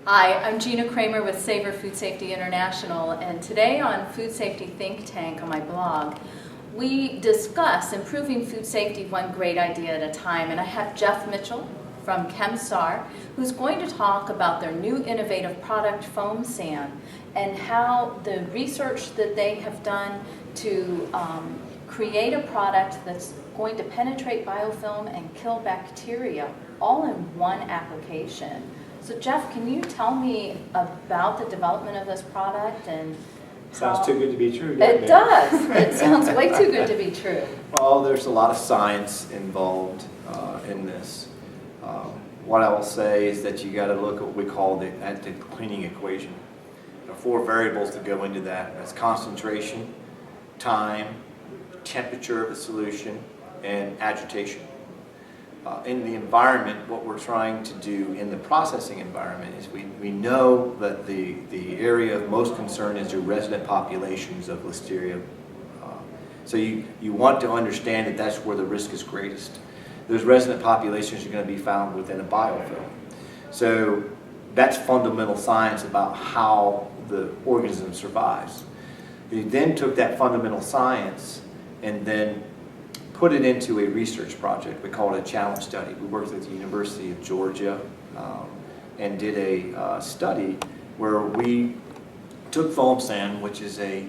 Hi, I'm Gina Kramer with Savor Food Safety International, and today on Food Safety Think Tank on my blog, we discuss improving food safety one great idea at a time. And I have Jeff Mitchell from ChemStar, who's going to talk about their new innovative product, foam sand, and how the research that they have done to create a product that's going to penetrate biofilm and kill bacteria all in one application. So Jeff, can you tell me about the development of this product and Sounds too good to be true, doesn't it? It does. It sounds way too good to be true. Well, there's a lot of science involved in this. What I will say is that you got to look at what we call the cleaning equation. There are 4 variables that go into that. That's concentration, time, temperature of the solution, and agitation. In the environment, what we're trying to do in the processing environment is we know that the area of most concern is your resident populations of Listeria. So you want to understand that that's where the risk is greatest. Those resident populations are going to be found within a biofilm. So that's fundamental science about how the organism survives. We then took that fundamental science and then put it into a research project. We call it a challenge study. We worked with the University of Georgia and did a study where we took foam sand, which is a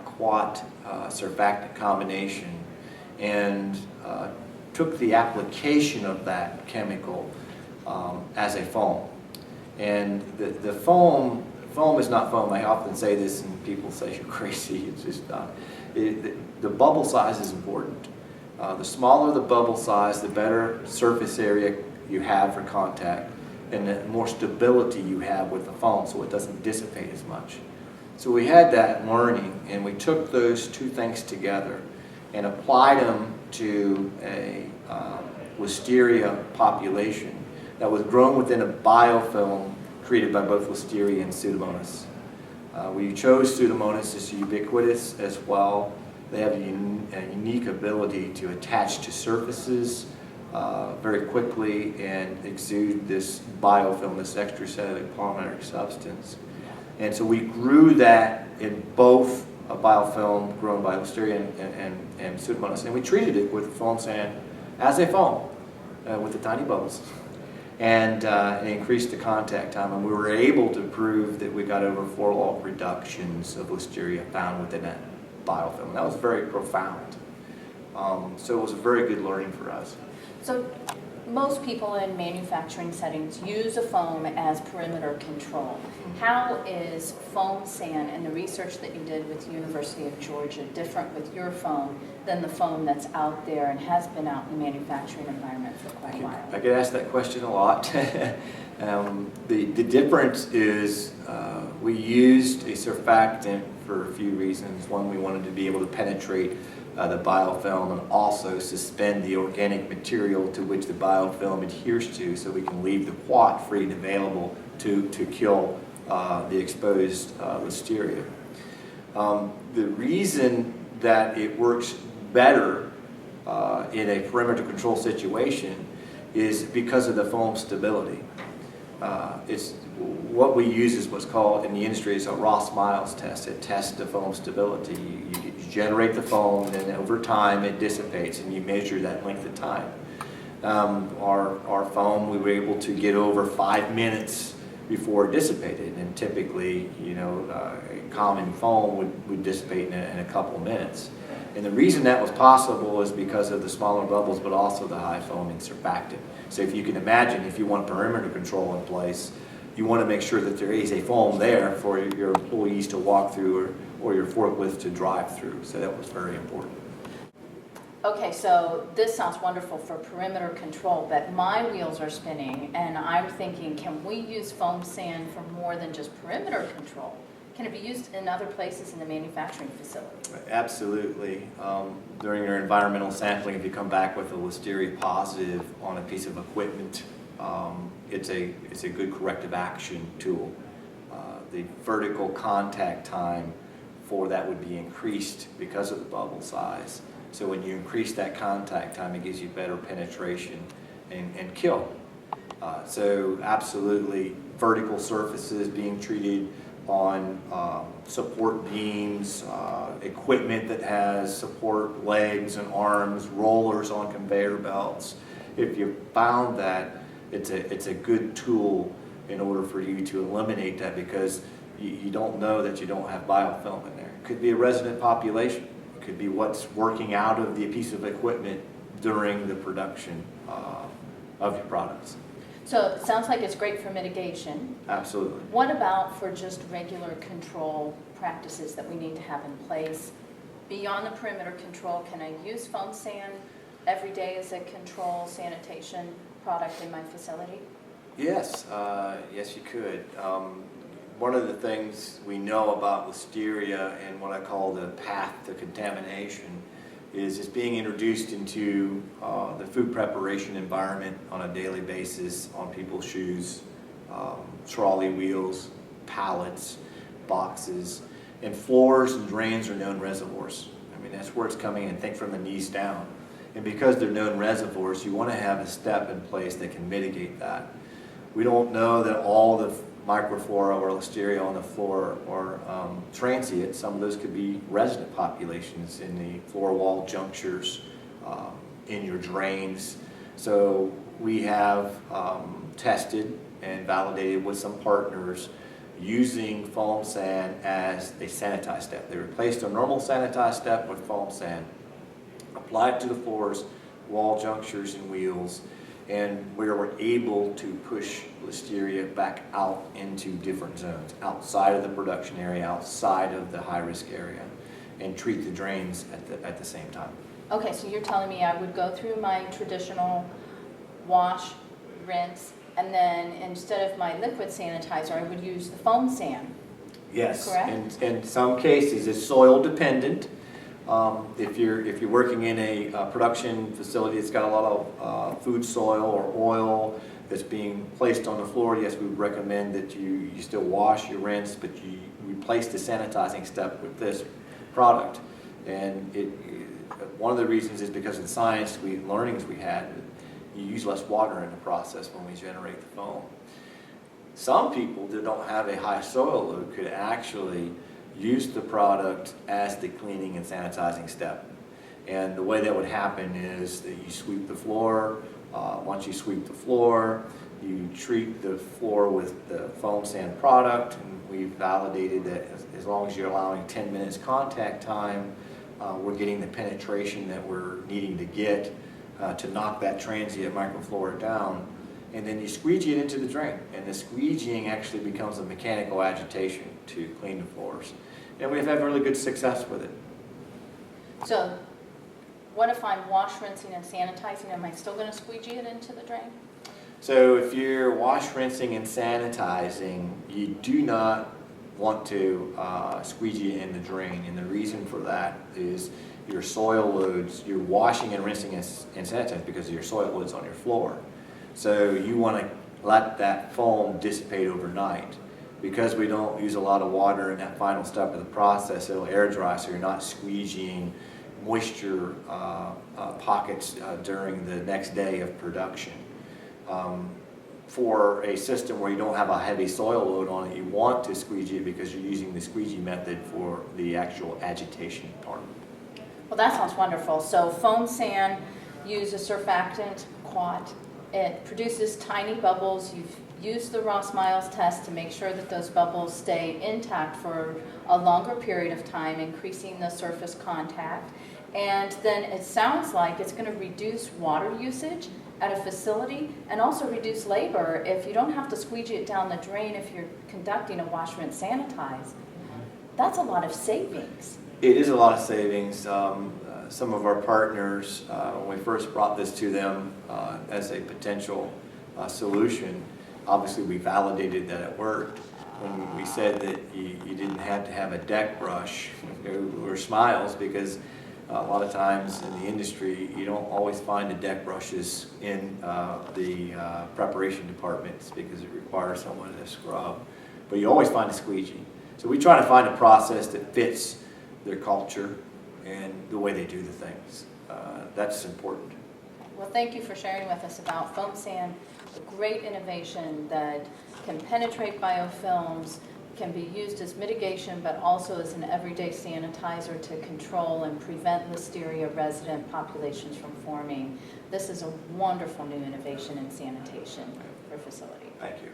quat surfactant combination, and took the application of that chemical as a foam. And the foam is not foam. I often say this and people say you're crazy. It's just not. The bubble size is important. The smaller the bubble size, the better surface area you have for contact, and the more stability you have with the foam so it doesn't dissipate as much. So we had that learning, and we took those 2 things together and applied them to a Listeria population that was grown within a biofilm created by both Listeria and Pseudomonas. We chose Pseudomonas as ubiquitous as well. They have a unique ability to attach to surfaces very quickly and exude this biofilm, this extracellular polymeric substance. And so we grew that in both a biofilm grown by Listeria and Pseudomonas, and we treated it with foam sand as a foam with the tiny bubbles, and increased the contact time. And we were able to prove that we got over 4-log reductions of Listeria found within that biofilm. That was very profound. So it was a very good learning for us. So most people in manufacturing settings use a foam as perimeter control. How is foam sand and the research that you did with the University of Georgia different with your foam than the foam that's out there and has been out in the manufacturing environment for quite a while? I get asked that question a lot. The difference is we used a surfactant for a few reasons. One, we wanted to be able to penetrate the biofilm and also suspend the organic material to which the biofilm adheres to, so we can leave the quat free and available to kill the exposed Listeria. The reason that it works better in a perimeter control situation is because of the foam stability. What we use is what's called in the industry is a Ross-Miles test. It tests the foam stability. You generate the foam, and then over time it dissipates, and you measure that length of time. Our foam, we were able to get over 5 minutes before it dissipated, and typically, a common foam would dissipate in a couple of minutes. And the reason that was possible is because of the smaller bubbles, but also the high foaming surfactant. So if you can imagine, if you want perimeter control in place, you want to make sure that there is a foam there for your employees to walk through or your forklift to drive through. So that was very important. Okay, so this sounds wonderful for perimeter control, but my wheels are spinning and I'm thinking, can we use foam sand for more than just perimeter control? Can it be used in other places in the manufacturing facility? Absolutely. During your environmental sampling, if you come back with a Listeria positive on a piece of equipment, it's a good corrective action tool. The vertical contact time for that would be increased because of the bubble size. So when you increase that contact time, it gives you better penetration and kill. So absolutely, vertical surfaces being treated on support beams, equipment that has support legs and arms, rollers on conveyor belts. If you found that, it's a good tool in order for you to eliminate that, because you don't know that you don't have biofilm in there. It could be a resident population. It could be what's working out of the piece of equipment during the production of your products. So it sounds like it's great for mitigation. Absolutely. What about for just regular control practices that we need to have in place? Beyond the perimeter control, can I use foam sand every day as a control sanitation product in my facility? Yes, yes you could. One of the things we know about listeria and what I call the path to contamination is it's being introduced into the food preparation environment on a daily basis on people's shoes, trolley wheels, pallets, boxes, and floors and drains are known reservoirs. I mean, that's where it's coming in, think from the knees down. And because they're known reservoirs, you want to have a step in place that can mitigate that. We don't know that all the microflora or listeria on the floor are transient. Some of those could be resident populations in the floor wall junctures, in your drains. So we have tested and validated with some partners using foam sand as a sanitized step. They replaced a normal sanitized step with foam sand, applied it to the floors, wall junctures, and wheels, and where we're able to push listeria back out into different zones, outside of the production area, outside of the high-risk area, and treat the drains at the same time. Okay, so you're telling me I would go through my traditional wash, rinse, and then instead of my liquid sanitizer, I would use the foam sand. Yes, Correct? in some cases it's soil dependent. If you're working in a production facility that's got a lot of food soil or oil that's being placed on the floor, yes, we would recommend that you still wash, you rinse, but you replace the sanitizing step with this product. And one of the reasons is because of the science learnings we had, you use less water in the process when we generate the foam. Some people that don't have a high soil load could actually use the product as the cleaning and sanitizing step. And the way that would happen is that you sweep the floor. Once you sweep the floor, you treat the floor with the foam sand product, and we've validated that as long as you're allowing 10 minutes contact time, we're getting the penetration that we're needing to get to knock that transient microflora down. And then you squeegee it into the drain, and the squeegeeing actually becomes a mechanical agitation to clean the floors. And we've had really good success with it. So what if I'm wash, rinsing, and sanitizing? Am I still going to squeegee it into the drain? So if you're wash, rinsing, and sanitizing, you do not want to squeegee it in the drain. And the reason for that is your soil loads, you're washing and rinsing and sanitizing because of your soil loads on your floor. So you want to let that foam dissipate overnight. Because we don't use a lot of water in that final step of the process, it'll air dry, so you're not squeegeeing moisture pockets during the next day of production. For a system where you don't have a heavy soil load on it, you want to squeegee it because you're using the squeegee method for the actual agitation part. Well, that sounds wonderful. So foam sand uses surfactant, quat. It produces tiny bubbles. You've used the Ross-Miles test to make sure that those bubbles stay intact for a longer period of time, increasing the surface contact. And then it sounds like it's going to reduce water usage at a facility and also reduce labor if you don't have to squeegee it down the drain if you're conducting a wash, rinse, sanitize. That's a lot of savings. It is a lot of savings. Some of our partners, when we first brought this to them as a potential solution, obviously we validated that it worked. When we said that you didn't have to have a deck brush, we were smiles, because a lot of times in the industry you don't always find the deck brushes in the preparation departments because it requires someone to scrub. But you always find a squeegee. So we try to find a process that fits their culture and the way they do the things. That's important. Well, thank you for sharing with us about foam sand a great innovation that can penetrate biofilms, can be used as mitigation, but also as an everyday sanitizer to control and prevent Listeria resident populations from forming. This is a wonderful new innovation in sanitation for facility. Thank you.